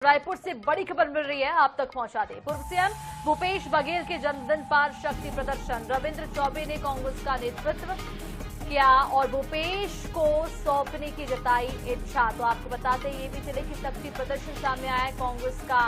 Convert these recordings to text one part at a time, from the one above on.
रायपुर से बड़ी खबर मिल रही है, आप तक पहुंचा दें। पूर्व सीएम भूपेश बघेल के जन्मदिन पर शक्ति प्रदर्शन। रविंद्र चौबे ने कांग्रेस का नेतृत्व किया और भूपेश को सौंपने की जताई इच्छा। तो आपको बताते ये भी चले कि शक्ति प्रदर्शन सामने आया है कांग्रेस का।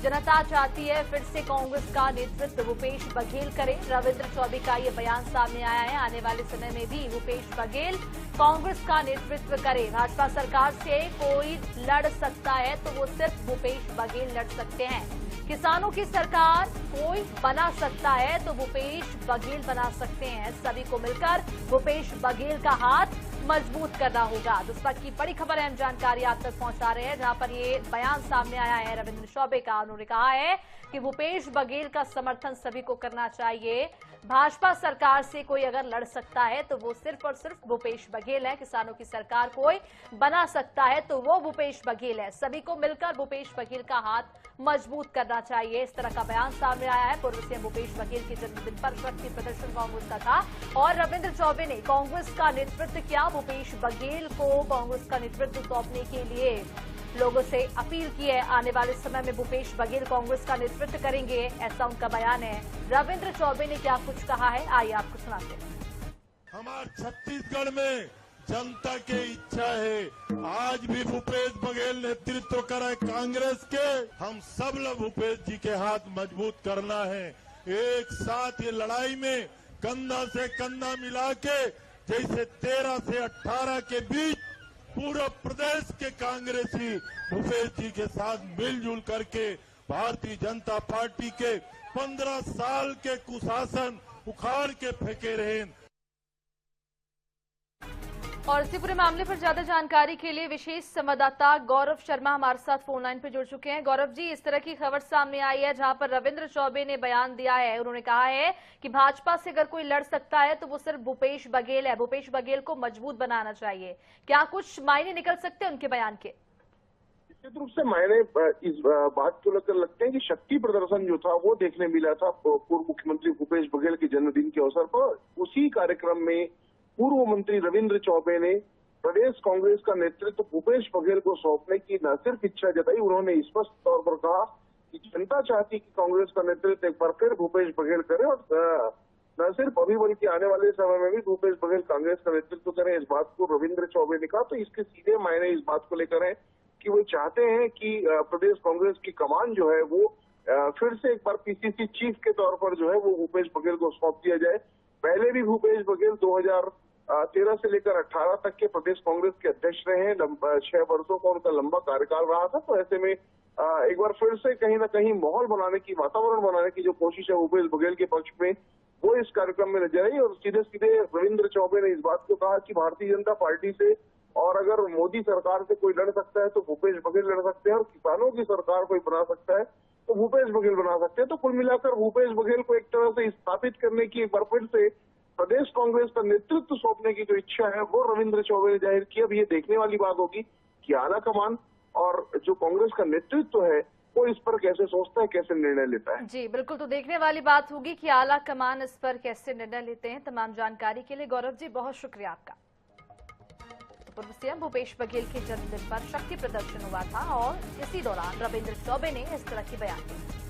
जनता चाहती है फिर से कांग्रेस का नेतृत्व भूपेश बघेल करे। रविंद्र चौबे का ये बयान सामने आया है। आने वाले समय में भी भूपेश बघेल कांग्रेस का नेतृत्व करे। भाजपा सरकार से कोई लड़ सकता है तो वो सिर्फ भूपेश बघेल लड़ सकते हैं। किसानों की सरकार कोई बना सकता है तो भूपेश बघेल बना सकते हैं। सभी को मिलकर भूपेश बघेल का हाथ मजबूत करना होगा। तो इस वक्त की बड़ी खबर है, हम जानकारी आप तक पहुंचा रहे हैं, जहां पर ये बयान सामने आया है रविंद्र चौबे का। उन्होंने कहा है कि भूपेश बघेल का समर्थन सभी को करना चाहिए। भाजपा सरकार से कोई अगर लड़ सकता है तो वो सिर्फ और सिर्फ भूपेश बघेल है। किसानों की सरकार कोई बना सकता है तो वो भूपेश बघेल है। सभी को मिलकर भूपेश बघेल का हाथ मजबूत करना चाहिए। इस तरह का बयान सामने आया है। पूर्व सीएम भूपेश बघेल के जन्मदिन पर शक्ति प्रदर्शन कांग्रेस का था और रविंद्र चौबे ने कांग्रेस का नेतृत्व किया। भूपेश बघेल को कांग्रेस का नेतृत्व सौंपने के लिए लोगों से अपील की है। आने वाले समय में भूपेश बघेल कांग्रेस का नेतृत्व करेंगे, ऐसा उनका बयान है। रविंद्र चौबे ने क्या कुछ कहा है, आइए आपको सुनाते हैं। हमारे छत्तीसगढ़ में जनता की इच्छा है आज भी भूपेश बघेल नेतृत्व करे कांग्रेस के। हम सब लोग भूपेश जी के हाथ मजबूत करना है। एक साथ ये लड़ाई में कंधा से कंधा मिला के, जैसे 13 से 18 के बीच पूरा प्रदेश के कांग्रेसी भूपेश जी के साथ मिलजुल करके भारतीय जनता पार्टी के 15 साल के कुशासन उखाड़ के फेंके रहे। और इसी पूरे मामले पर ज्यादा जानकारी के लिए विशेष संवाददाता गौरव शर्मा हमारे साथ फोन लाइन पर जुड़ चुके हैं। गौरव जी, इस तरह की खबर सामने आई है जहां पर रविंद्र चौबे ने बयान दिया है। उन्होंने कहा है कि भाजपा से अगर कोई लड़ सकता है तो वो सिर्फ भूपेश बघेल है। भूपेश बघेल को मजबूत बनाना चाहिए। क्या कुछ मायने निकल सकते हैं उनके बयान के? निश्चित रूप से मायने इस बात को लेकर लगते हैं कि शक्ति प्रदर्शन जो था वो देखने मिला था पूर्व मुख्यमंत्री भूपेश बघेल के जन्मदिन के अवसर पर। उसी कार्यक्रम में पूर्व मंत्री रविंद्र चौबे ने प्रदेश कांग्रेस का नेतृत्व भूपेश बघेल को सौंपने की न सिर्फ इच्छा जताई, उन्होंने स्पष्ट तौर पर कहा कि जनता चाहती कि कांग्रेस का नेतृत्व एक बार फिर भूपेश बघेल करे और न सिर्फ अभी बल्कि आने वाले समय में भी भूपेश बघेल कांग्रेस का नेतृत्व करें। इस बात को रविंद्र चौबे ने कहा। तो इसके सीधे मायने इस बात को लेकर है कि वो चाहते हैं कि प्रदेश कांग्रेस की कमान जो है वो फिर से एक बार पीसीसी चीफ के तौर पर जो है वो भूपेश बघेल को सौंप दिया जाए। पहले भी भूपेश बघेल 2013 से लेकर 18 तक के प्रदेश कांग्रेस के अध्यक्ष रहे हैं। 6 वर्षों का उनका लंबा कार्यकाल रहा था। तो ऐसे में एक बार फिर से कहीं ना कहीं माहौल बनाने की, वातावरण बनाने की जो कोशिश है भूपेश बघेल के पक्ष में, वो इस कार्यक्रम में नजर आई। और सीधे सीधे रविंद्र चौबे ने इस बात को कहा कि भारतीय जनता पार्टी से और अगर मोदी सरकार से कोई लड़ सकता है तो भूपेश बघेल लड़ सकते हैं और किसानों की सरकार कोई बना सकता है तो भूपेश बघेल बना सकते हैं। तो कुल मिलाकर भूपेश बघेल को एक तरह से स्थापित करने की एक बार फिर से प्रदेश कांग्रेस का नेतृत्व सौंपने की जो इच्छा है वो रविंद्र चौबे ने जाहिर की। अब ये देखने वाली बात होगी कि आला कमान और जो कांग्रेस का नेतृत्व है वो इस पर कैसे सोचता है, कैसे निर्णय लेता है। जी बिल्कुल, तो देखने वाली बात होगी कि आला कमान इस पर कैसे निर्णय लेते हैं। तमाम जानकारी के लिए गौरव जी बहुत शुक्रिया आपका। पूर्व सीएम भूपेश बघेल के जन्मदिन पर शक्ति प्रदर्शन हुआ था और इसी दौरान रविंद्र चौबे ने इस तरह की बयान दिया।